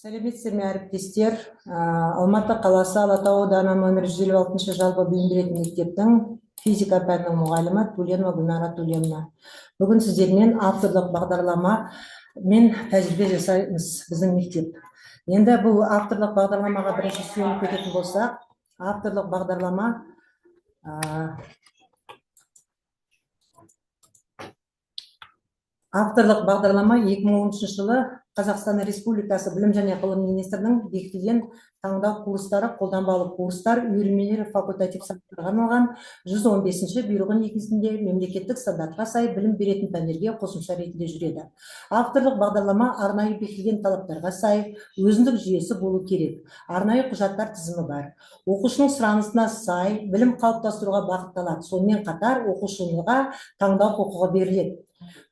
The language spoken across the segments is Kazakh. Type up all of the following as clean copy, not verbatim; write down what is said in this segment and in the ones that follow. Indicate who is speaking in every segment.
Speaker 1: Сәлеметсіздер ме, әріптестер? Алматы қаласы Алатау ауданы номер 156 жалпы білім беретін мектептің физика пәнінің мұғалімі Туленова Гүлнара Туленовна. Бүгін сіздермен авторлық бағдарлама мен тәжірибе жасаймыз біздің мектеп. Енді бұл авторлық бағдарламаға бірінші сүйеніп кететін болсақ, авторлық бағдарлама 2013 жылы Қазақстан Республикасы Білім және Ғылым министрінің бекітілген таңдау курстары, қолданбалы курстар, үйірмелер, факультатив сабақтарға арналған 115-ші бұйрығы негізінде мемлекеттік стандартқа сай білім беретін пәндерге қосымша ретінде жүреді. Авторлық бағдарлама арнайы бекітілген талаптарға сай өзіндік жүйесі болу керек. Арнайы құжаттар тізімі бар. Оқушының сұранысына сай білім қалыптастыруға бағытталады. Сонымен қатар оқушыға таңдау құқығы беріледі.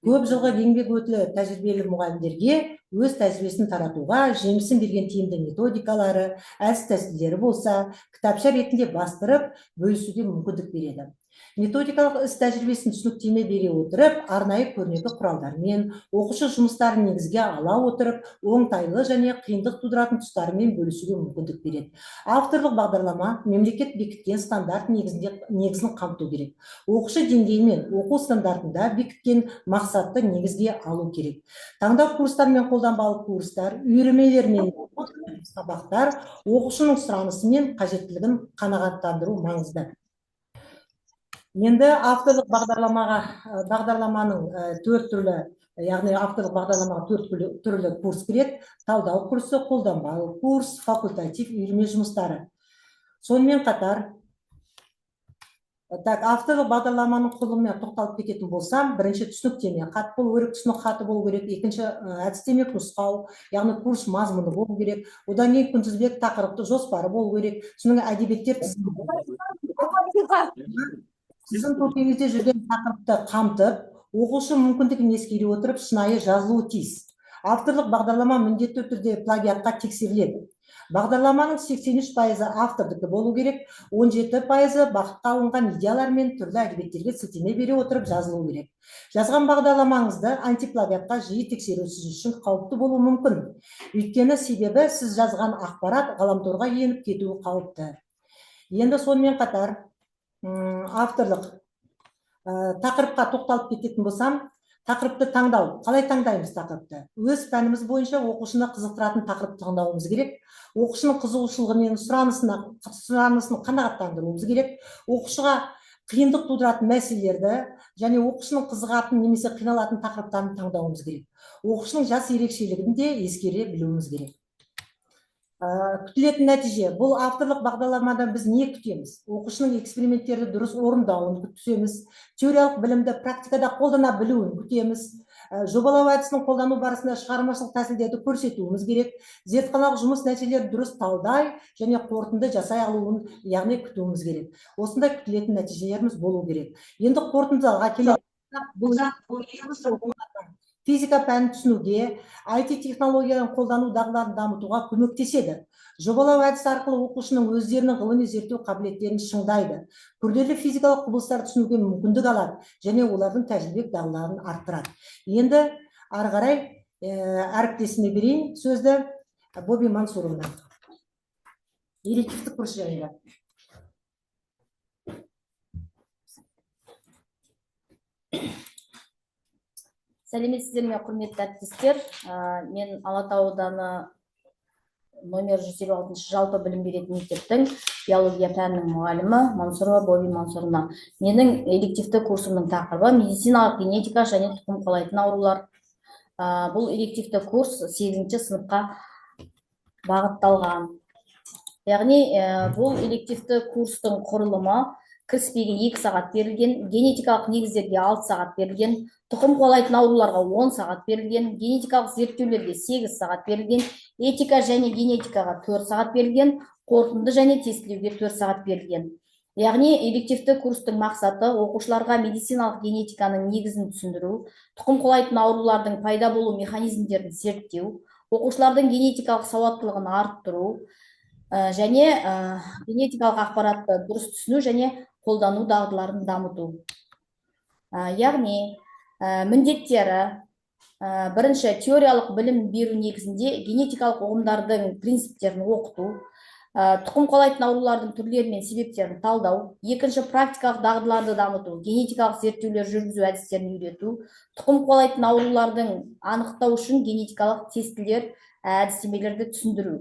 Speaker 1: Көп жылғы еңбек өтілі тәжірибелі мұғалімдерге өз тәжірибесін таратуға, жемісін берген тиімді методикалары, әдіс тәсілдері болса, кітапша ретінде бастырып, бөлісуге мүмкіндік береді. Методикалық іс тәжірибесін түсініктеме бере отырып, арнайы көрнекі құралдармен, оқушы жұмыстарын негізге ала отырып, оңтайлы және қиындық тудыратын тұстарымен бөлісуге мүмкіндік береді. Авторлық бағдарлама мемлекет бекіткен стандарт негізін қамту керек. Оқушы деңгейімен оқу стандартында бекіткен мақсатты негізге алу керек. Таңдау курстар мен қолданбалы курстар, үйірмелер мен сабақтар оқушының сұранысы мен қажеттілігін қанағаттандыру маңызды. Енді авторлық бағдарламаның 4 түрлі, яғни авторлық бағдарламаға 4 түрлі курс кіреді. Талдау курсы, қолданбалы курс, факультатив, үйірме жұмыстары. Сонымен қатар, авторлық бағдарламаның құрылымына тоқталып кететін болсам, бірінші түсініктеме, хат болу керек, түсінік хаты болу керек, екінші әдістеме нұсқау, яғни курс мазмұны болу керек, одан кейін күнтізбек тақырыпты жоспары болу керек, соның әдебиеттер сіздің көкеңізде жүрген тақырыпты қамтып, оқушы мүмкіндігін ескере отырып, шынайы жазылуы тиіс. Авторлық бағдарлама міндетті түрде плагиатқа тексеріледі. Бағдарламаның 83% автордікі болу керек, 17% бақытқа алынған идеялар мен түрлі әдебиеттерге сілтеме бере отырып жазылу керек. Жазған бағдарламаңызды антиплагиатқа жиі тексеру сіз үшін қауіпті болуы мүмкін. Өйткені себебі сіз жазған ақпарат ғаламторға еніп кетуі қауіпті. Енді сонымен қатар авторлық тақырыпқа тоқталып кететін болсам, тақырыпты таңдау. Қалай таңдаймыз тақырыпты? Өз пәніміз бойынша оқушыны қызықтыратын тақырыпты таңдауымыз керек. Оқушының қызығушылығы мен сұранысын қанағаттандыруымыз керек. Оқушыға қиындық тудыратын мәселелерді және оқушының қызығатын немесе қиналатын тақырыптарын таңдауымыз керек. Оқушының жас ерекшелігін де ескере білуіміз керек. Күтілетін нәтиже. Бұл авторлық бағдарламадан біз не күтеміз? Оқушының эксперименттерді дұрыс орындауын күтеміз. Теориялық білімді практикада қолдана білуін күтеміз. Жобалау әдісінің қолдану барысында шығармашылық тәсілдерді көрсетуіміз керек. Зертханалық жұмыс нәтижелерін дұрыс талдай және қорытынды жасай алуын, яғни күтуіміз керек. Осындай күтілетін нәтижелеріміз болу керек. Енді қорытындыға келетін физика пәнін түсінуге, IT технологияның қолдану дағдыларын дамытуға көмектеседі. Жобалау әдісі арқылы оқушының өздерінің ғылыми зерттеу қабілеттерін шыңдайды. Күрделі физикалық құбылыстарды түсінуге мүмкіндік алады және олардың тәжірибелік дағдыларын арттырады. Енді ары қарай әріптесіме берейін сөзді, Боби Мансуровна. Элективтік курс жайында.
Speaker 2: Сәлеметсіздер ме, құрметті әріптестер? Мен Алатау ауданы номер 156 жалпы білім беретін мектептің биология пәнінің мұғалімі Мансурова Боби Мансуровна. Менің элективті курсымның тақырыбы медициналық генетика және тұқым қуалайтын аурулар. Бұл элективті курс 8-ші сыныпқа бағытталған. Яғни бұл элективті курстың құрылымы кіріспеге 2 сағат берілген, генетикалық негіздерге 6 сағат берілген, тұқым қуалайтын ауруларға 10 сағат берілген, генетикалық зерттеулерге 8 сағат берілген, этика және генетикаға 4 сағат берілген, қорытынды және тестілеуге 4 сағат берілген. Яғни элективті курстың мақсаты оқушыларға медициналық генетиканың негізін түсіндіру, тұқым қуалайтын аурулардың пайда болу механизмдерін зерттеу, оқушылардың генетикалық сауаттылығын арттыру және генетикалық ақпаратты дұрыс түсіну және қолдану дағдыларын дамыту. Яғни міндеттері: бірінші, теориялық білім беру негізінде генетикалық ұғымдардың принциптерін оқыту, тұқым қуалайтын аурулардың түрлері мен себептерін талдау. Екінші, практикалық дағдыларды дамыту, генетикалық зерттеулер жүргізу әдістерін үйрету, тұқым қуалайтын аурулардың анықтау үшін генетикалық тестілер, әдістемелерді түсіндіру.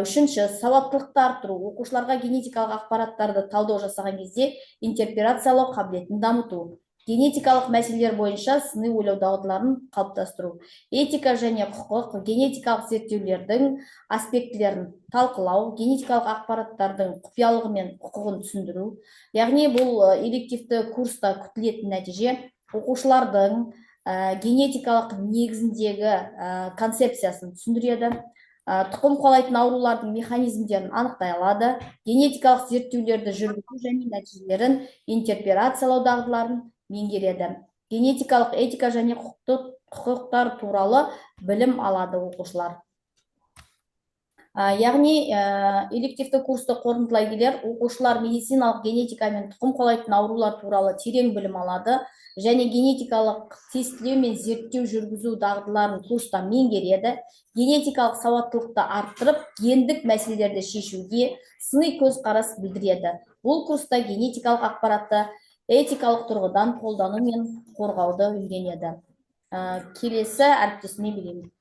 Speaker 2: Үшінші, сауаттылықты арттыру, оқушыларға генетикалық ақпараттарды талдау жасаған кезде интерпретациялау қабілетін дамыту. Генетикалық мәселелер бойынша сыни ойлау дағдыларын қалыптастыру. Этика және құқық, генетикалық зерттеулердің аспектілерін талқылау, генетикалық ақпараттардың құпиялығы мен құқығын түсіндіру. Яғни бұл элективті курста күтілетін нәтиже оқушылардың генетикалық негізіндегі концепциясын түсіндіреді, тұқым қуалайтын аурулардың механизмдерін анықтай алады, генетикалық зерттеулерді жүргізу және нәтижелерін интерпретациялау дағдыларын меңгереді. Генетикалық этика және құқықтар туралы білім алады оқушылар. Яғни элективті курсты қорытындылай келе оқушылар медициналық генетика мен тұқым қуалайтын аурулар туралы терең білім алады және генетикалық тестілеу мен зерттеу жүргізу дағдыларын курста меңгереді. Генетикалық сауаттылықты арттырып, гендік мәселелерді шешуге сыни көзқарас білдіреді. Бұл курста генетикалық ақпаратты этикалық тұрғыдан қолдану мен қорғауды үйренеді. Келесі әріптесіне беремін.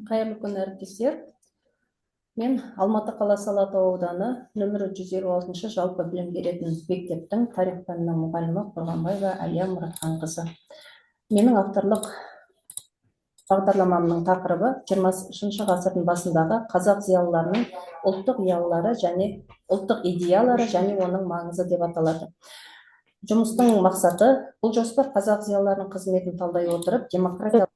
Speaker 1: Қайырлы күн, әріптестер. Мен Алматы қаласы Алатау ауданы нөмірі 156 жалпы білім беретін мектептің тарих пәнінің мұғалімі Қорғанбаева Әлия Мұратханқызы. Менің авторлық бағдарламамның тақырыбы 20 ғасырдың басындағы қазақ зиялыларының ұлттық идеялары және оның маңызы деп аталады. Жұмыстың мақсаты: бұл жоспар қазақ зиялыларының қызметін талдай отырып, демократиялық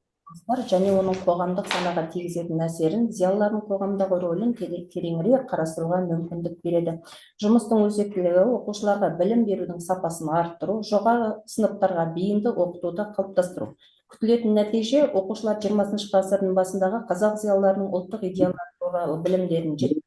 Speaker 1: және оның қоғамдық санаға тигізетін әсерін, зиялылардың қоғамдағы рөлін тереңірек қарастыруға мүмкіндік береді. Жұмыстың өзектілігі оқушыларға білім берудің сапасын арттыру, жоғары сыныптарға бейінді оқытуды қалыптастыру. Күтілетін нәтиже: оқушылар 20 ғасырдың басындағы қазақ зиялыларының ұлттық идеялары туралы білімдерін жетілдіреді,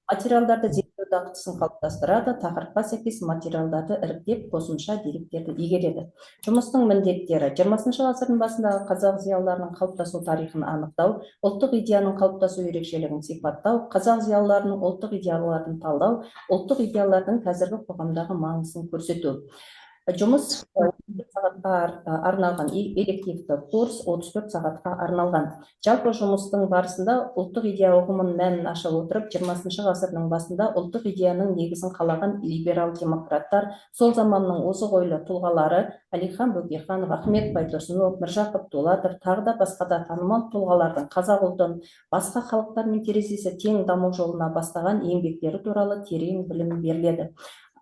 Speaker 1: материалдарды зерттеу дағдысын қалыптастырады, тақырыпқа сәйкес материалдарды іріктеп, қосымша деректерді игереді. Жұмыстың міндеттері: 20 ғасырдың басындағы қазақ зиялыларының қалыптасу тарихын анықтау, ұлттық идеяның қалыптасу ерекшелігін сипаттау, қазақ зиялыларының ұлттық идеяларын талдау, ұлттық идеялардың қазіргі қоғамдағы маңызын көрсету. Жұмыс 30 сағатқа арналған элективті курс 34 сағатқа арналған. Жалпы жұмыстың барысында ұлттық идея ұғымын мәнін аша отырып, 20 ғасырдың басында ұлттық идеяның негізін қалаған либерал-демократтар, сол заманның озық ойлы тұлғалары Әлихан Бөкейханов, Ахмет Байтұрсынов, Міржақып Дулатов, тағы да басқа да танымал тұлғалардың қазақ ұлтын басқа халықтармен терезесі тең даму жолына бастаған еңбектері туралы терең білім беріледі.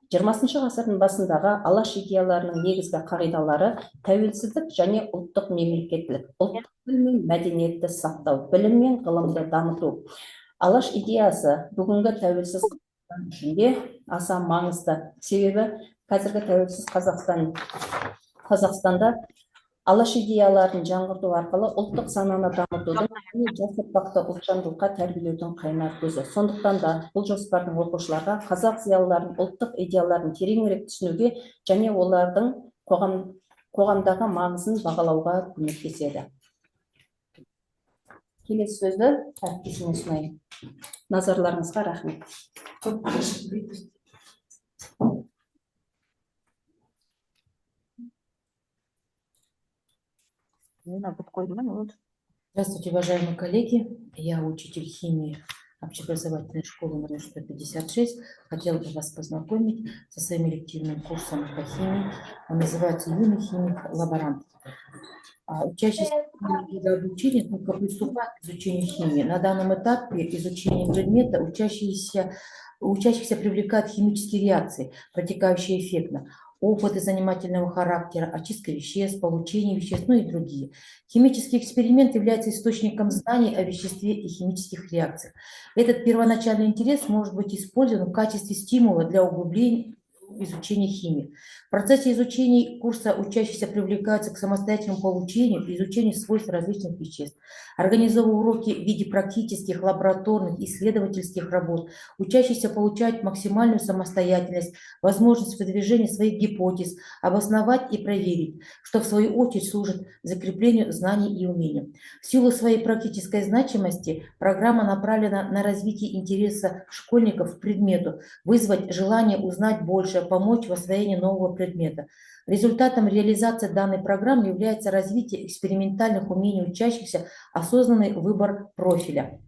Speaker 1: 20 ғасырдың басындағы алаш идеяларының негізгі қағидалары: тәуелсіздік және ұлттық мемлекеттілік, ұлттық тіл мен мәдениетті сақтау, білім мен ғылымды дамыту. Алаш идеясы бүгінгі тәуелсіз Қазақстан үшін де аса маңызды. Себебі қазіргі тәуелсіз Қазақстанда алаш идеяларын жаңғырту арқылы ұлттық сананы дамытудың және жас ұрпақты ұлтжандылыққа тәрбиелеудің қайнар көзі. Сондықтан да бұл жоспардың оқушыларға қазақ зиялыларының ұлттық идеяларын тереңірек түсінуге және олардың қоғамдағы маңызын бағалауға көмектеседі. Келесі сөзді әріптесіме ұсынайын. Назарларыңызға рахмет.
Speaker 3: Здравствуйте, уважаемые коллеги. Я учитель химии
Speaker 1: общеобразовательной школы номер 156. Хотела бы вас познакомить со своим элективным курсом по химии. Он называется «Юный химик-лаборант». Учащиеся вида обучения только приступают к изучению химии. На данном этапе изучения предмета учащихся привлекают химические реакции, протекающие эффектно, опыты занимательного характера, очистка веществ, получение веществ, ну и другие. Химический эксперимент является источником знаний о веществе и химических реакциях. Этот первоначальный интерес может быть использован в качестве стимула для углубления изучения химии. В процессе изучения курса учащиеся привлекаются к самостоятельному получению и изучению свойств различных веществ. Организовывая уроки в виде практических, лабораторных, исследовательских работ, учащиеся получают максимальную самостоятельность, возможность выдвижения своих гипотез, обосновать и проверить, что в свою очередь служит закреплению знаний и умений. В силу своей практической значимости программа направлена на развитие интереса школьников к предмету, вызвать желание узнать больше, помочь в освоении нового предмета. Результатом реализации данной программы является развитие экспериментальных умений учащихся, осознанный выбор профиля.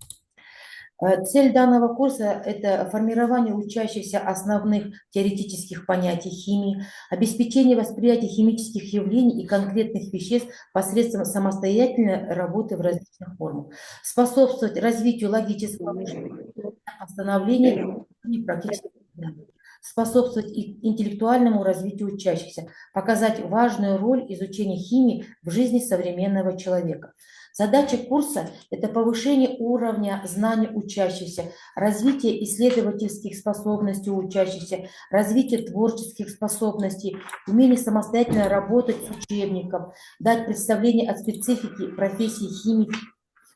Speaker 1: Цель данного курса – это формирование учащихся основных теоретических понятий химии, обеспечение восприятия химических явлений и конкретных веществ посредством самостоятельной работы в различных формах, способствовать развитию логического мышления, остановлению практических знаний, способствовать интеллектуальному развитию учащихся, показать важную роль изучения химии в жизни современного человека. Задача курса – это повышение уровня знаний учащихся, развитие исследовательских способностей учащихся, развитие творческих способностей, умение самостоятельно работать с учебником, дать представление о специфике профессии химика,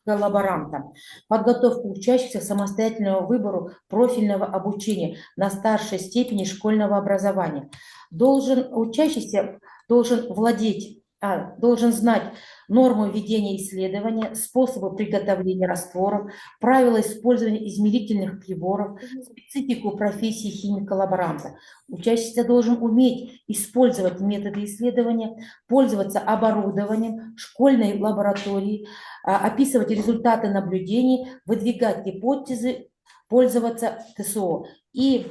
Speaker 1: лаборанта, подготовку учащихся к самостоятельному выбору профильного обучения на старшей степени школьного образования. Учащийся должен знать норму ведения исследования, способы приготовления растворов, правила использования измерительных приборов, специфику профессии химика-лаборанта. Учащийся должен уметь использовать методы исследования, пользоваться оборудованием школьной лаборатории, описывать результаты наблюдений, выдвигать гипотезы, пользоваться ТСО. И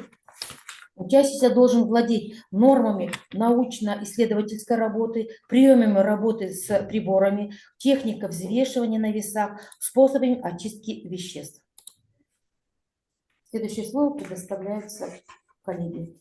Speaker 1: учащийся должен владеть нормами научно-исследовательской работы, приемами работы с приборами, техникой взвешивания на весах, способами очистки веществ. Следующее слово предоставляется коллеге.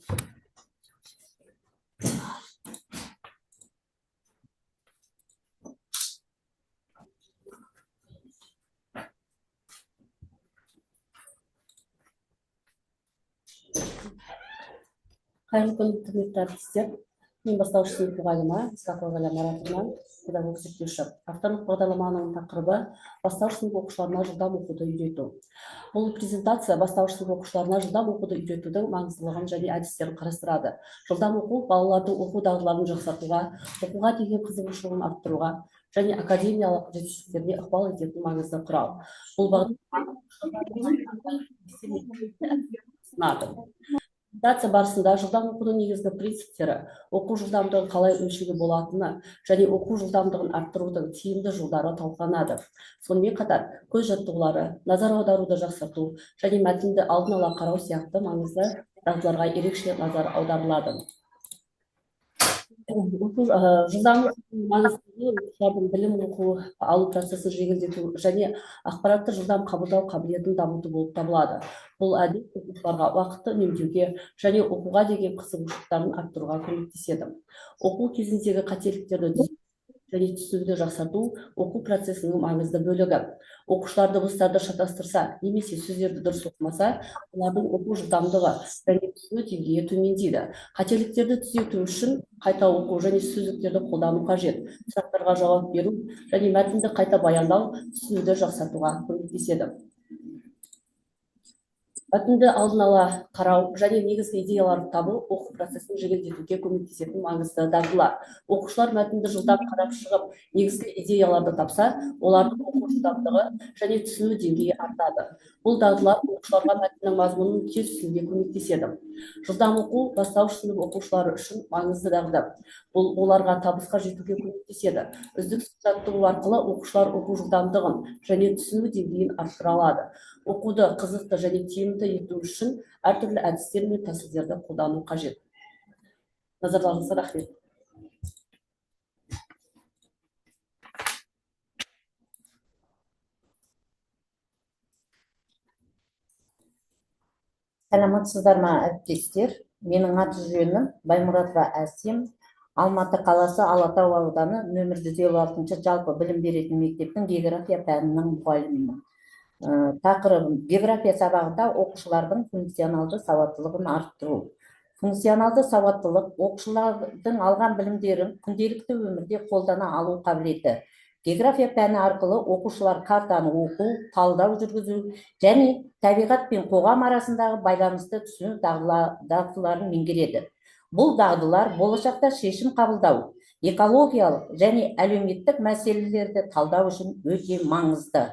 Speaker 3: Қайырлы күн, құрметті әріптестер. Мен бастауыш сынып мұғалімі Исақова Ғалия Маратовна, педагог зерттеуші. Авторлық бағдарламаның тақырыбы бастауыш сынып оқушыларына жылдам оқуды үйрету. Бұл презентация бастауыш сынып оқушыларына жылдам оқуды үйретудің маңыздылығын және әдістерін қарастырады. Жылдам оқу балалардың оқу дағдыларын жақсартуға, оқуға деген қызығушылығын арттыруға және академиялық жетістіктерге ықпал ететін маңызды құрал. Бұл презентация барысында жылдам оқудың негізгі принциптері, оқу жылдамдығын қалай өлшеуге болатыны және оқу жылдамдығын арттырудың тиімді жолдары талқыланады. Сонымен қатар көз жаттығулары, назар аударуды жақсарту және мәтінді алдын ала қарау сияқты маңызды дағдыларға ерекше назар аударылады. Жылдам маңыздылығы оқушылардың білім оқу алу процесін жеңілдету және ақпаратты жылдам қабылдау қабілетін дамыту болып табылады. Бұл әдіс оқушыларға уақытты үнемдеуге және оқуға деген қызығушылықтарын арттыруға көмектеседі. Оқу кезіндегі қателіктерді және түсінуді жақсарту оқу процесінің маңызды бөлігі. Оқушылар дыбыстарды шатастырса немесе сөздерді дұрыс оқымаса, олардың оқу жылдамдығы және түсіну деңгейі төмендейді. Қателіктерді түзету үшін қайта оқу және сөздіктерді қолдану қажет. Сұрақтарға жауап беру және мәтінді қайта баяндау түсінуді жақсартуға көмектеседі. Мәтінді алдын ала қарау және негізгі идеяларды табу оқу процесін жеңілдетуге көмектесетін маңызды дағдылар. Оқушылар мәтінді жылдам қарап шығып, негізгі идеяларды тапса, олардың оқу жылдамдығы және түсіну деңгейі артады. Бұл дағдылар оқушыларға мәтіннің мазмұнын тез түсінуге көмектеседі. Жылдам оқу бастауыш сынып оқушылары үшін маңызды дағды. Бұл оларға табысқа жетуге көмектеседі. Үздіксіз жаттығу арқылы оқушылар оқу жылдамдығын және түсіну деңгейін арттыра алады. оқуды қызықты және тиімді ету үшін әртүрлі әдістер мен тәсілдерді қолдану қажет. Назарларыңызға рахмет.
Speaker 2: Саламатсыздар ма, әріптестер? Менің аты-жөнім Баймұратова Әсем. Алматы қаласы Алатау ауданы нөмір 156 жалпы білім беретін мектептің география пәнінің мұғалімімін. Тақырыбым: география сабағында оқушылардың функционалды сауаттылығын арттыру. Функционалды сауаттылық оқушылардың алған білімдерін күнделікті өмірде қолдана алу қабілеті. География пәні арқылы оқушылар картаны оқу, талдау жүргізу және табиғат пен қоғам арасындағы байланысты түсіну дағдыларын меңгереді. Бұл дағдылар болашақта шешім қабылдау, экологиялық және әлеуметтік мәселелерді талдау үшін өте маңызды.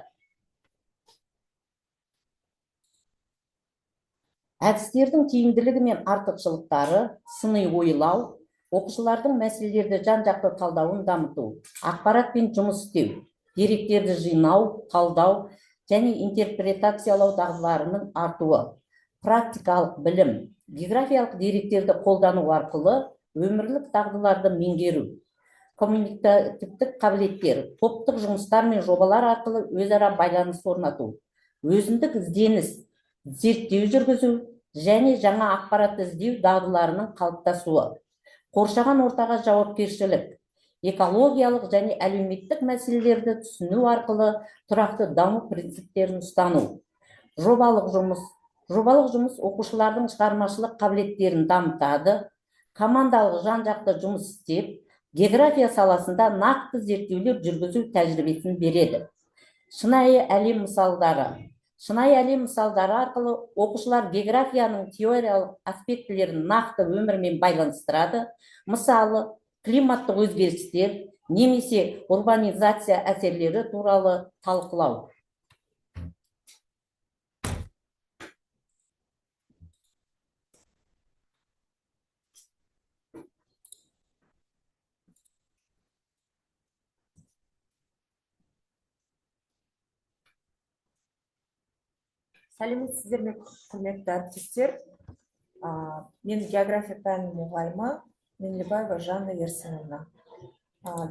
Speaker 2: Әдістердің тиімділігі мен артықшылықтары: сыни ойлау, оқушылардың мәселелерді жан-жақты талдауын дамыту, ақпаратпен жұмыс істеу, деректерді жинау, талдау және интерпретациялау дағдыларының артуы. Практикалық білім: географиялық деректерді қолдану арқылы өмірлік дағдыларды меңгеру. Коммуникативтік қабілеттер: топтық жұмыстар мен жобалар арқылы өзара байланыс орнату, өзіндік ізденіс, зерттеу жүргізу және жаңа ақпаратты іздеу дағдыларының қалыптасуы. Қоршаған ортаға жауапкершілік: экологиялық және әлеуметтік мәселелерді түсіну арқылы тұрақты даму принциптерін ұстану. Жобалық жұмыс оқушылардың шығармашылық қабілеттерін дамытады. Командалық жан-жақты жұмыс істеп, география саласында нақты зерттеулер жүргізу тәжірибесін береді. Шынайы әлем мысалдары: шынайы әлем мысалдары арқылы оқушылар географияның теориялық аспектілерін нақты өмірмен байланыстырады. Мысалы, климаттық өзгерістер немесе урбанизация әсерлері туралы талқылау.
Speaker 4: Сәлеметсіздер ме, құрметті әріптестер? Мен география пәнінің мұғалімі Менлебаева Жанна Ерсіновна.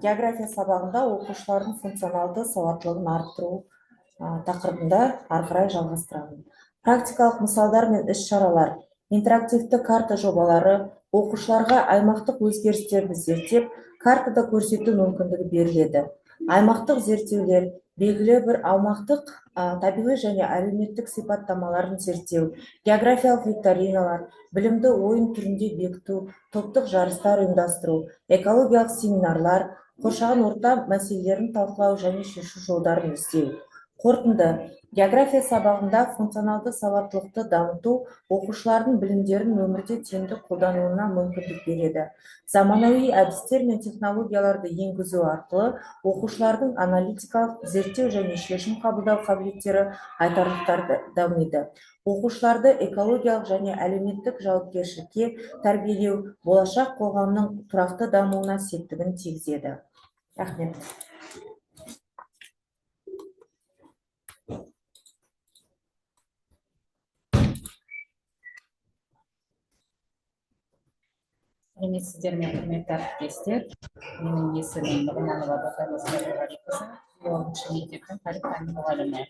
Speaker 4: География сабағында оқушылардың функционалды сауаттылығын арттыру тақырыбында ары қарай жалғастырамын. Практикалық мысалдар мен іс-шаралар: интерактивті карта жобалары оқушыларға аймақтық өзгерістерді зерттеп, картада көрсету мүмкіндігі беріледі. Аймақтық зерттеулер белгілі бір аумақтық табиғи және әлеуметтік сипаттамаларын зерттеу, географиялық викториналар, білімді ойын түрінде бекіту, топтық жарыстар ұйымдастыру, экологиялық семинарлар, қоршаған орта мәселелерін талқылау және шешу жолдарын іздеу. Қорытынды: география сабағында функционалды сауаттылықты дамыту оқушылардың білімдерін өмірде тиімді қолдануына мүмкіндік береді. Заманауи әдістер мен технологияларды енгізу арқылы оқушылардың аналитикалық, зерттеу және шешім қабылдау қабілеттері айтарлықтай дамиды. Оқушыларды экологиялық және әлеуметтік жауапкершілікке тәрбиелеу болашақ қоғамның тұрақты дамуына септігін тигізеді. Рахмет.
Speaker 5: Сәлеметсіздер ме, құрметті әріптестер? Менің есімім Нұрманова Батырова Сәлеметқызы, 10-шы мектептің тарих пәні мұғалімі.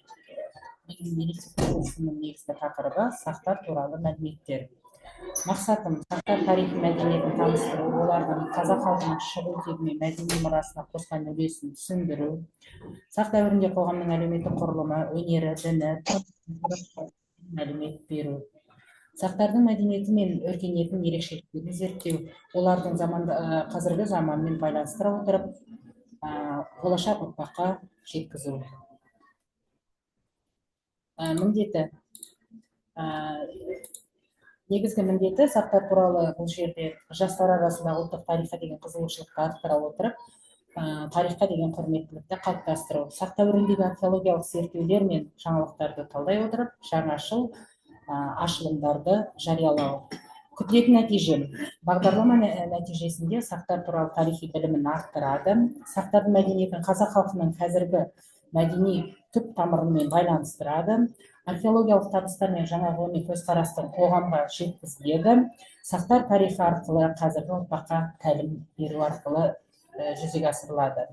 Speaker 5: Менің мектептің курсының негізгі тақырыбы сақтар туралы мәліметтер. Мақсатым сақтар тарихи мәдениетін таныстыру, олардың қазақ халқының шығу тегі мен мәдени мұрасына қосқан үлесін түсіндіру, сақ дәуірінде қоғамның әлеуметтік құрылымы, өнері, діні, мәлімет беру. Сақтардың мәдениеті мен өркениетінің ерекшеліктерін зерттеу, олардың қазіргі заманмен байланыстыра отырып, болашақ ұрпаққа жеткізу. Міндеті: негізгі міндеті сақтар туралы бұл жерде жастар арасында ұлттық тарихқа деген қызығушылықты арттыра отырып, тарихқа деген құрметтілікті қалыптастыру, сақ дәуіріндегі археологиялық зерттеулер мен жаңалықтарды талдай отырып, жаңашыл ашылымдарды жариялау. Күтілетін нәтиже: бағдарлама нәтижесінде сақтар туралы тарихи білімін арттырады, сақтардың мәдениетін қазақ халқының қазіргі мәдени түп тамырымен байланыстырады. Археологиялық таныстар мен жаңа ғылыми көзқарастың қоғамға жеткізіледі. Сақтар тарихы арқылы қазіргі ұрпаққа тәлім беру арқылы жүзеге асырылады.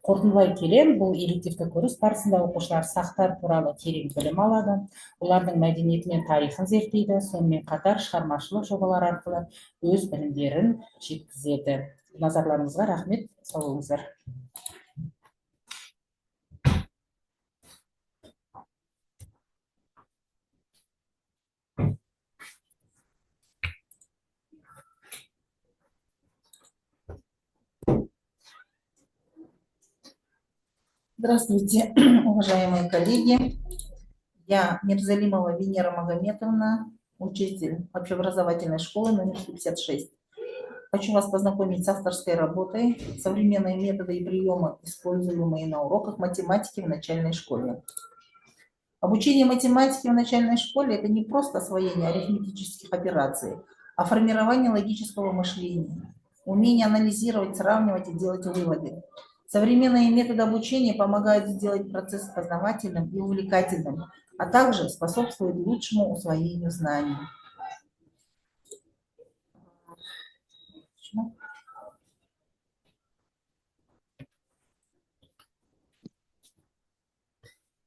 Speaker 5: Қорытындылай келе, бұл элективті курс барысында оқушылар сақтар туралы терең білім алады, олардың мәдениеті мен тарихын зерттейді, сонымен қатар шығармашылық жобалар арқылы өз білімдерін жеткізеді. Назарларыңызға рахмет, сау болыңыздар.
Speaker 6: Здравствуйте, уважаемые коллеги. Я Мирзалимова Венера Магометовна, учитель общеобразовательной школы номер 156. Хочу вас познакомить с авторской работой «Современные методы и приемы, используемые на уроках математики в начальной школе». Обучение математике в начальной школе – это не просто освоение арифметических операций, а формирование логического мышления, умение анализировать, сравнивать и делать выводы. Современные методы обучения помогают сделать процесс познавательным и увлекательным, а также способствуют лучшему усвоению знаний.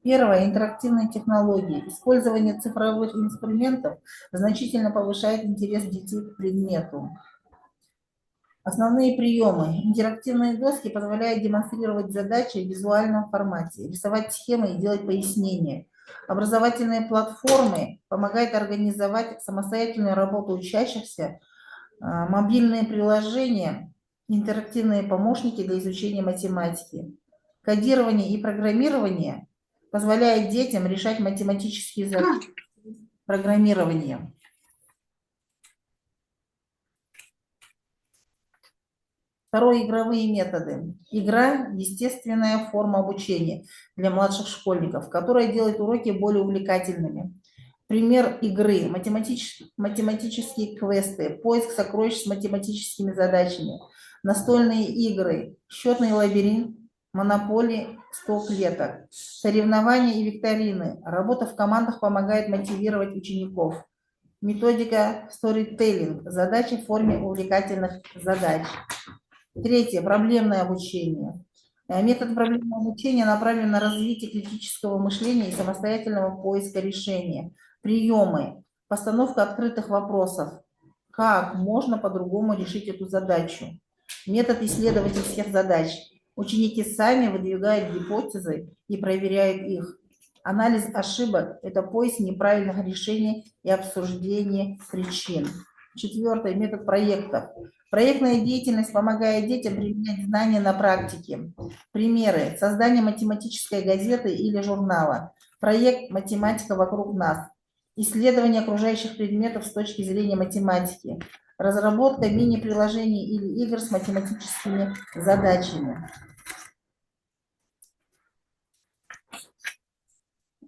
Speaker 6: Первое. Интерактивные технологии. Использование цифровых инструментов значительно повышает интерес детей к предмету. Основные приемы. Интерактивные доски позволяют демонстрировать задачи в визуальном формате, рисовать схемы и делать пояснения. Образовательные платформы помогают организовать самостоятельную работу учащихся, мобильные приложения, интерактивные помощники для изучения математики. Кодирование и программирование позволяет детям решать математические задачи программирования. Второе. Игровые методы. Игра – естественная форма обучения для младших школьников, которая делает уроки более увлекательными. Пример игры – математические квесты, поиск сокровищ с математическими задачами, настольные игры, счетный лабиринт, монополии, 100 клеток, соревнования и викторины. Работа в командах помогает мотивировать учеников. Методика storytelling – задачи в форме увлекательных задач. Третье. Проблемное обучение. Метод проблемного обучения направлен на развитие критического мышления и самостоятельного поиска решения. Приемы. Постановка открытых вопросов. Как можно по-другому решить эту задачу? Метод исследовательских задач. Ученики сами выдвигают гипотезы и проверяют их. Анализ ошибок – это поиск неправильных решений и обсуждение причин. Четвертое. Метод проектов. Проектная деятельность помогает детям применять знания на практике. Примеры. Создание математической газеты или журнала. Проект «Математика вокруг нас». Исследование окружающих предметов с точки зрения математики. Разработка мини-приложений или игр с математическими задачами.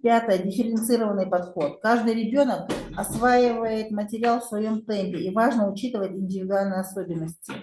Speaker 6: Пятое. Дифференцированный подход. Каждый ребенок осваивает материал в своем темпе, и важно учитывать индивидуальные особенности.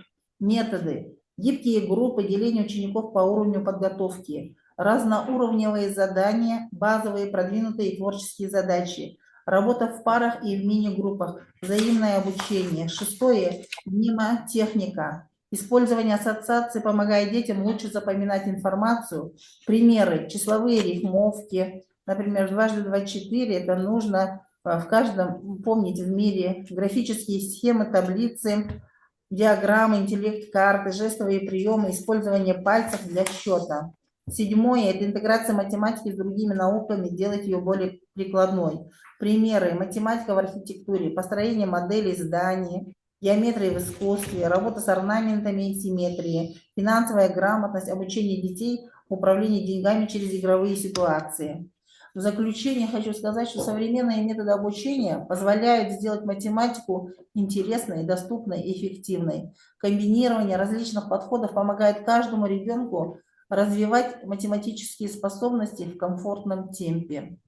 Speaker 6: Методы. Гибкие группы, деление учеников по уровню подготовки, разноуровневые задания, базовые, продвинутые и творческие задачи, работа в парах и в мини-группах, взаимное обучение. Шестое. Мнемотехника. Использование ассоциаций помогает детям лучше запоминать информацию. Примеры. Числовые рифмовки. Например, 2 × 2 = 4, это нужно в каждом помнить в мире. Графические схемы, таблицы, диаграммы, интеллект, карты, жестовые приемы, использование пальцев для счета. Седьмое – это интеграция математики с другими науками, делать ее более прикладной. Примеры: математика в архитектуре, построение моделей зданий, геометрия в искусстве, работа с орнаментами и симметрией, финансовая грамотность, обучение детей управлению деньгами через игровые ситуации. В заключение хочу сказать, что современные методы обучения позволяют сделать математику интересной, доступной и эффективной. Комбинирование различных подходов помогает каждому ребенку развивать математические способности в комфортном темпе.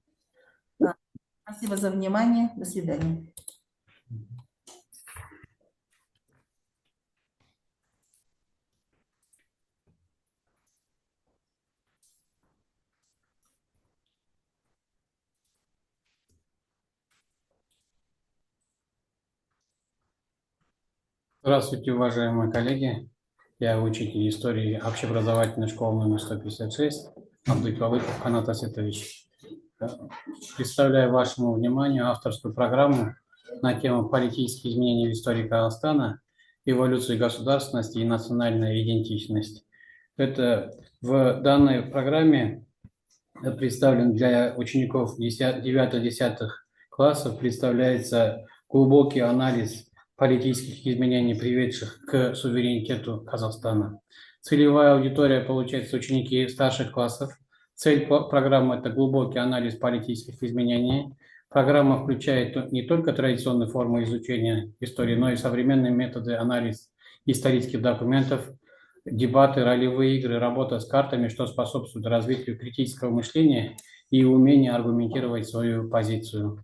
Speaker 6: Спасибо за внимание. До свидания.
Speaker 7: Здравствуйте, уважаемые коллеги. Я учитель истории общеобразовательной школы номер 156, Абдыкалыков Канат Асетович. Представляю вашему вниманию авторскую программу на тему «Политические изменения в истории Казахстана, эволюция государственности и национальная идентичность». В данной программе представлен для учеников 9-10 классов представляется глубокий анализ политических изменений, приведших к суверенитету Казахстана. Целевая аудитория, получается, ученики старших классов. Цель программы – это глубокий анализ политических изменений. Программа включает не только традиционные формы изучения истории, но и современные методы анализа исторических документов, дебаты, ролевые игры, работа с картами, что способствует развитию критического мышления и умения аргументировать свою позицию.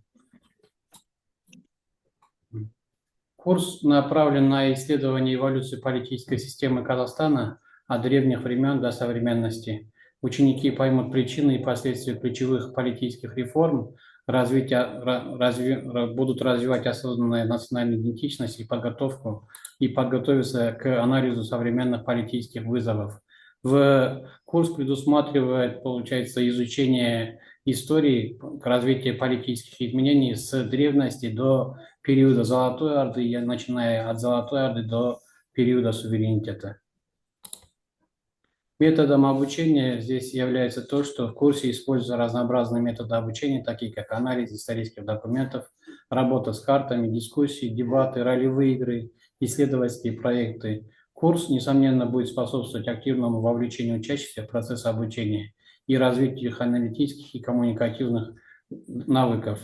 Speaker 7: Курс направлен на исследование эволюции политической системы Казахстана от древних времен до современности. Ученики поймут причины и последствия ключевых политических реформ, будут развивать осознанную национальную идентичность и подготовиться к анализу современных политических вызовов. Курс предусматривает, получается, изучение истории развития политических изменений с древности до периода Золотой Орды, начиная от Золотой Орды до периода суверенитета. Методом обучения здесь является то, что в курсе используются разнообразные методы обучения, такие как анализ исторических документов, работа с картами, дискуссии, дебаты, ролевые игры, исследовательские проекты. Курс, несомненно, будет способствовать активному вовлечению учащихся в процесс обучения и развитию их аналитических и коммуникативных навыков.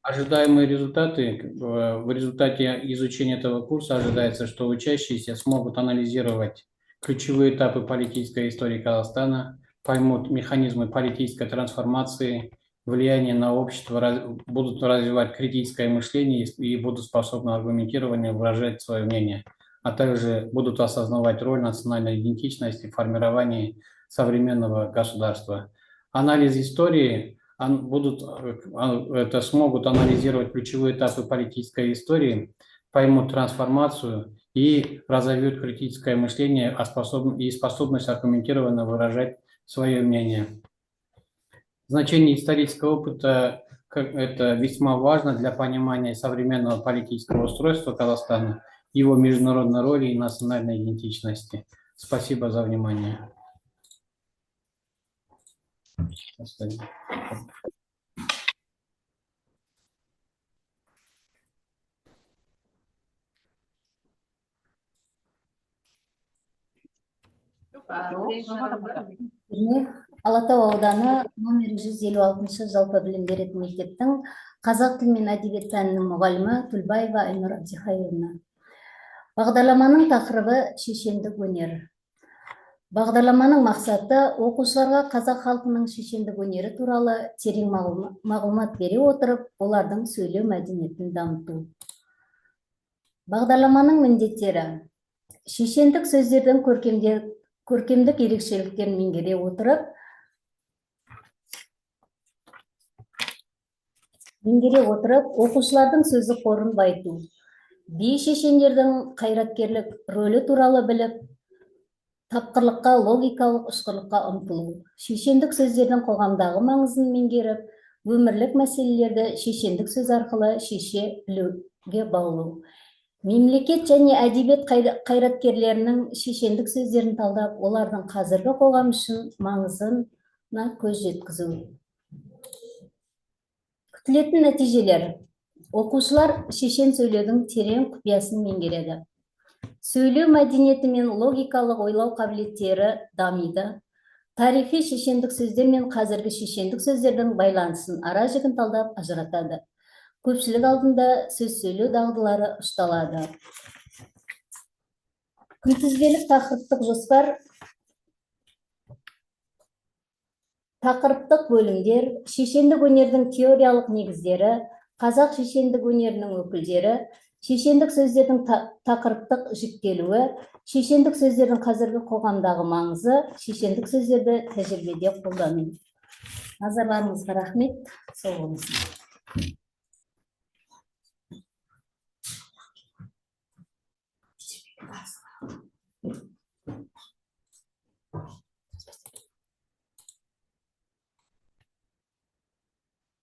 Speaker 7: Ожидаемые результаты. В результате изучения этого курса ожидается, что учащиеся смогут анализировать ключевые этапы политической истории Казахстана, поймут механизмы политической трансформации, влияние на общество, будут развивать критическое мышление и будут способны аргументированно выражать свое мнение, а также будут осознавать роль национальной идентичности в формировании современного государства. Анализ истории смогут анализировать ключевые этапы политической истории, поймут трансформацию и разовьют критическое мышление и способность аргументированно выражать свое мнение. Значение исторического опыта это весьма важно для понимания современного политического устройства Казахстана, его международной роли и национальной идентичности. Спасибо за внимание.
Speaker 2: Алатау ауданы номер 156 жалпы білім беретін мектептің қазақ тілі мен әдебиет пәнінің мұғалімі Тульбаева Айнұр Абдихайұлына. Бағдарламаның тақырыбы шешендік өнер. Бағдарламаның мақсаты оқушыларға қазақ халқының шешендік өнері туралы терең мағлұмат бере отырып, олардың сөйлеу мәдениетін дамыту. Бағдарламаның міндеттері: шешендік сөздердің көркемдік ерекшеліктерін меңгере отырып, оқушылардың сөздік қорын байыту. Би шешендердің қайраткерлік рөлі туралы біліп, тапқырлыққа, логикалық ұшқырлыққа ұмтылу. Шешендік сөздердің қоғамдағы маңызын меңгеріп, өмірлік мәселелерді шешендік сөз арқылы шеше білуге баулу. Мемлекет және әдебиет қайраткерлерінің шешендік сөздерін талдап, олардың қазіргі қоғам үшін маңызына көз жеткізу. Күтілетін нәтижелер: оқушылар шешен сөйлеудің терең құпиясын меңгереді. Сөйлеу мәдениеті мен логикалық ойлау қабілеттері дамиды. Тарихи шешендік сөздер мен қазіргі шешендік сөздердің байланысын ара жігін талдап ажыратады. Көпшілік алдында сөз сөйлеу дағдылары ұшталады. Күнтізбелік тақырыптық жоспар. Тақырыптық бөлімдер: шешендік өнердің теориялық негіздері, қазақ шешендік өнерінің өкілдері, шешендік сөздердің тақырыптық жіктелуі, шешендік сөздердің қазіргі қоғамдағы маңызы, шешендік сөздерді тәжірибеде қолдану. Назарларыңызға рахмет. Сау болыңыздар.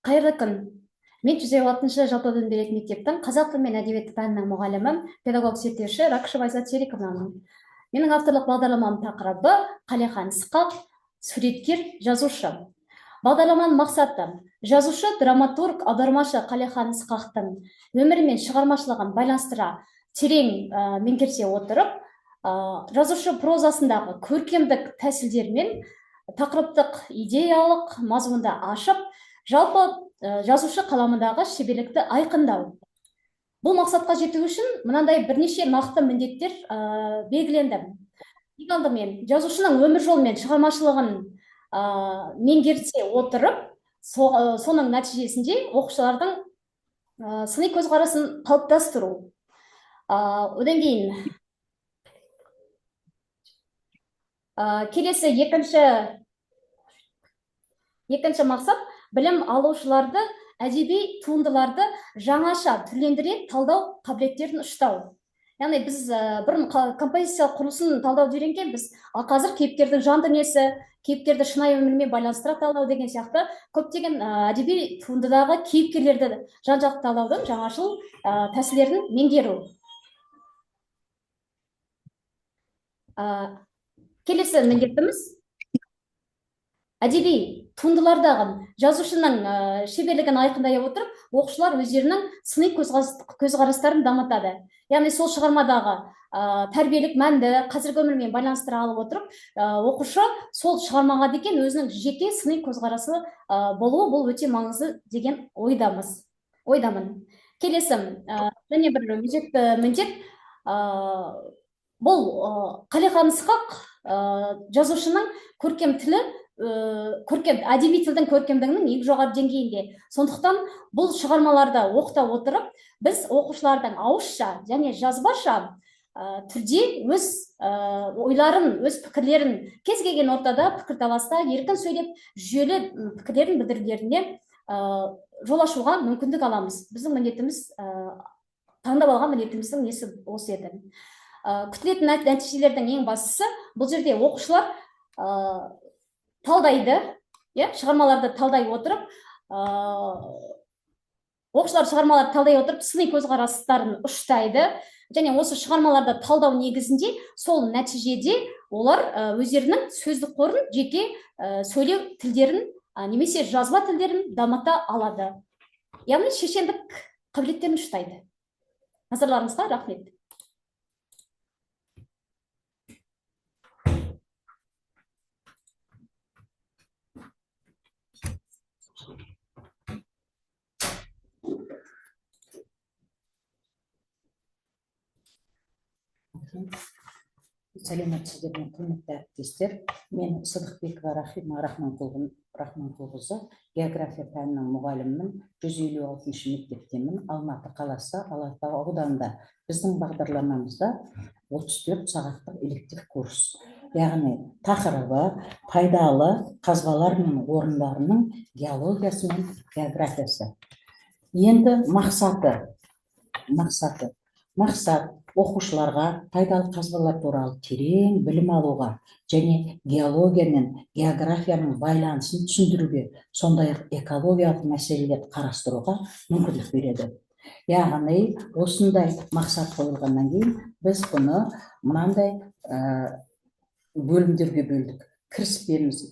Speaker 2: Қайырлы күн. Мен 156 жалпы білім беретін мектептің қазақ тілі мен әдебиеті пәнінің мұғалімі, педагог зерттеуші Ракшева Айзат Сериковнамын. Менің авторлық бағдарламамның тақырыбы Қалихан Ысқақ, суреткер, жазушы. Бағдарламаның мақсаты жазушы, драматург, аудармашы Қалихан Ысқақтың өмірі мен шығармашылығын байланыстыра терең меңгерсе отырып, жазушы прозасындағы көркемдік тәсілдермен тақырыптық идеялық мазмұнды ашып, жалпы жазушы қаламындағы шеберлікті айқындау. Бұл мақсатқа жету үшін мынандай бірнеше нақты міндеттер белгіленді. Ең алдымен жазушының өмір жолы мен шығармашылығын меңгерсе отырып, соның нәтижесінде оқушылардың сыни көзқарасын қалыптастыру. Одан кейін келесі екінші мақсат білім алушыларды әдеби туындыларды жаңаша түрлендіре талдау қабілеттерін ұштау. Яғни біз бұрын композициялық құрылысын талдау үйренген, біз қазір кейіпкердің жан дүниесі, кейіпкерді шынайы өмірмен байланыстыра талдау деген сияқты көптеген әдеби туындыдағы кейіпкерлерді жан-жақты талдаудың жаңашыл тәсілдерін меңгеру. Келесі міндетіміз әдеби туындылардағы жазушының шеберлігін айқындай отырып, оқушылар өздерінің сыни көзқарастарын дамытады. Яғни сол шығармадағы тәрбиелік мәнді қазіргі өмірмен байланыстыра алып отырып, оқушы сол шығармаға деген өзінің жеке сыни көзқарасы болуы бұл өте маңызды деген ойдамын. Келесі және бір өзекті міндет бұл Қалихан Ысқақ жазушының көркем тілі, әдеби тілдің көркемдігінің ең жоғары деңгейінде. Сондықтан бұл шығармаларды оқыта отырып, біз оқушылардың ауызша және жазбаша түрде өз ойларын, өз пікірлерін кез келген ортада пікірталаста еркін сөйлеп, жүйелі пікірлерін білдірулеріне жол ашуға мүмкіндік аламыз. Біздің міндетіміз, таңдап алған міндетіміздің несі осы еді. Күтілетін нәтижелердің ең бастысы бұл жерде оқушылар талдайды, шығармаларды талдай отырып, сыни көзқарастарын ұштайды, және осы шығармаларды талдау негізінде сол нәтижеде олар өздерінің сөздік қорын, жеке сөйлеу тілдерін, немесе жазба тілдерін дамыта алады. Яғни шешендік қабілеттерін ұштайды. Назарларыңызға рахмет.
Speaker 8: Сәлеметсіздер ме, құрметті әріптестер. Мен Сыдықбекова Рахима Рахманқызы, география пәнінің мұғалімімін, 156 мектептемін, Алматы қаласы, Алатау ауданында. Біздің бағдарламамызда 34 сағаттық электив курс. Яғни тақырыбы пайдалы қазбалар мен орындарының геологиясы мен географиясы. Енді мақсат оқушыларға пайдалы қазбалар туралы терең білім алуға және геология мен географияның байланысын түсіндіруге, сондай-ақ экологиялық мәселелерді қарастыруға мүмкіндік береді. Яғни осындай мақсат қойылғаннан кейін біз бұны мынандай бөлімдерге бөлдік. Кіріспеміз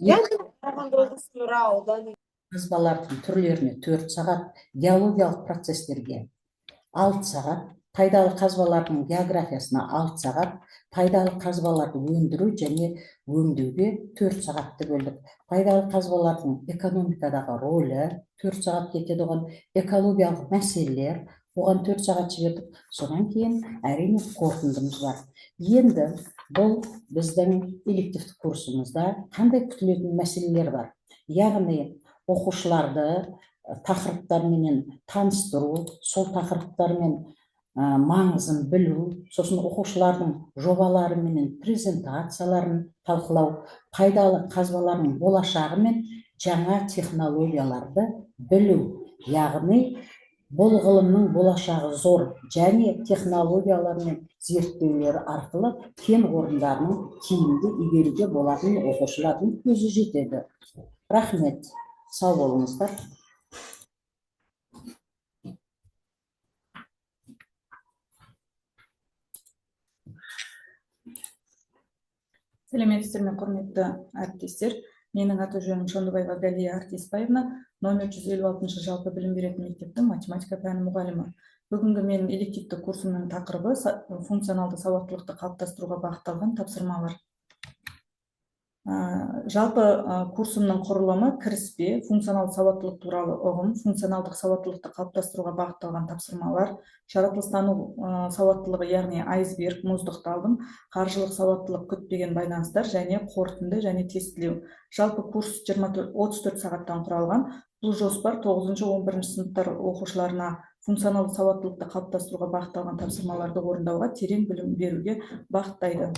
Speaker 8: қазбалардың түрлеріне 4 сағат, геологиялық процестерге 6 сағат, пайдалы қазбалардың географиясына 6 сағат, пайдалы қазбаларды өндіру және өңдеуге 4 сағатты бөлдік. Пайдалы қазбалардың экономикадағы рөлі 4 сағат кетеді, оған экологиялық мәселелер, оған 4 сағат жібердік. Содан кейін әрине қорытындымыз бар. Енді бұл біздің элективті курсымызда қандай күтілетін мәселелер бар? Яғни оқушыларды тақырыптармен таныстыру, сол тақырыптармен маңызын білу, сосын оқушылардың жобалары мен презентацияларын талқылау, пайдалы қазбалардың болашағы мен жаңа технологияларды білу. Яғни бұл ғылымның болашағы зор және технологиялар мен зерттеулер арқылы кен орындарының тиімді игеруге болатын оқушылардың көзі жетеді. Рахмет, сау болыңыздар.
Speaker 9: Сәлеметсіздер ме, құрметті әріптестер. Менің аты жөнім Шондыбаева Галия Артеспаевна, номер 156 жалпы білім беретін мектептің математика пәні мұғалімі. Бүгінгі менің элективті курсымның тақырыбы функционалды сауаттылықты қалыптастыруға бағытталған тапсырмалар. Жалпы курсымның құрылымы кіріспе, функционалды сауаттылық туралы ұғым, функционалдық сауаттылықты қалыптастыруға бағытталған тапсырмалар, жаратылыстану сауаттылығы, яғни айсберг, мұздықталым, қаржылық сауаттылық, күтпеген байланыстар және қорытынды және тестілеу. Жалпы курс 34 сағаттан құралған. Бұл жоспар 9-11 сыныптар оқушыларына функционалды сауаттылықты қалыптастыруға бағытталған тапсырмаларды орындауға, терең білім беруге бағыттайды.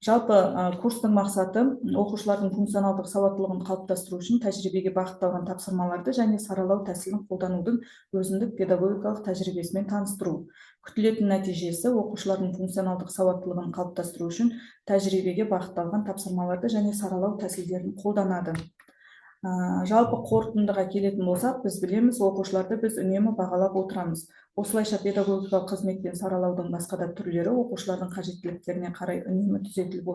Speaker 9: Жалпы курстың мақсаты оқушылардың функционалдық сауаттылығын қалыптастыру үшін тәжірибеге бағытталған тапсырмаларды және саралау тәсілін қолданудың өзіндік педагогикалық тәжірибесімен таныстыру. Күтілетін нәтижесі оқушылардың функционалдық сауаттылығын қалыптастыру үшін тәжірибеге бағытталған тапсырмаларды және саралау тәсілдерін қолданады. Жалпы қорытындыға келетін болсақ, біз білеміз, оқушыларды біз үнемі бағалап отырамыз. Осылайша педагогикалық қызметпен саралаудың басқа да түрлері оқушылардың қажеттіліктеріне қарай үнемі түзетіліп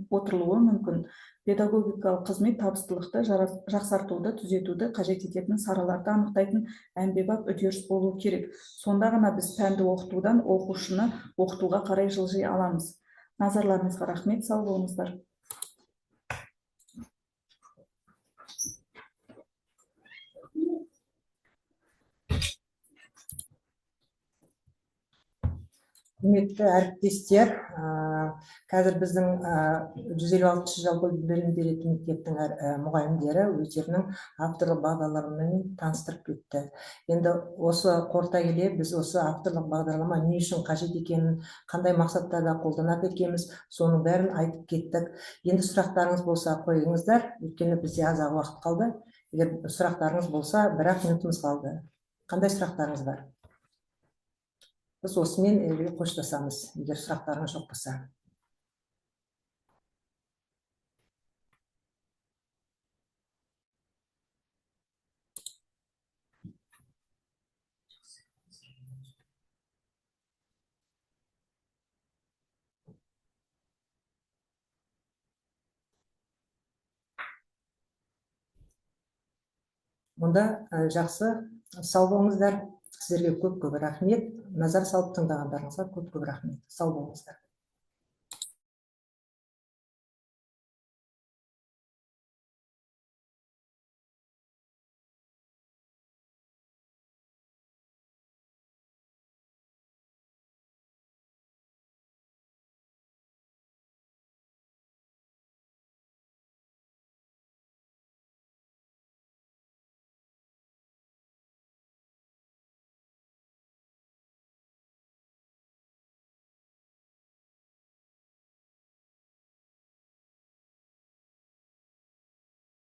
Speaker 9: отырылуы мүмкін. Педагогикалық қызмет табыстылықты жақсартуды, түзетуді қажет ететін сараларды анықтайтын әмбебап үдеріс болуы керек. Сонда ғана біз пәнді оқытудан оқушыны оқытуға қарай жылжи аламыз. Назарларыңызға рахмет, сау болыңыздар.
Speaker 1: Құрметті әріптестер, қазір біздің 156 жалпы білім беретін мектептің мұғалімдері өздерінің авторлық бағдарламамен таныстырып кетті. Енді осы қорыта келе біз осы авторлық бағдарлама не үшін қажет екенін, қандай мақсаттарда қолданады екенбіз, соның бәрін айтып кеттік. Енді сұрақтарыңыз болса қойыңыздар, өйткені бізде аз уақыт қалды. Егер сұрақтарыңыз болса, бір-ақ минутымыз қалды. Қандай сұрақтарыңыз бар? Біз осымен қоштасамыз, егер сұрақтарыңыз жоқ болса. Онда жақсы, сау болыңыздар. Сіздерге көп рахмет. Назар салып тыңдағандарыңызға көп рахмет. Сау болыңыздар.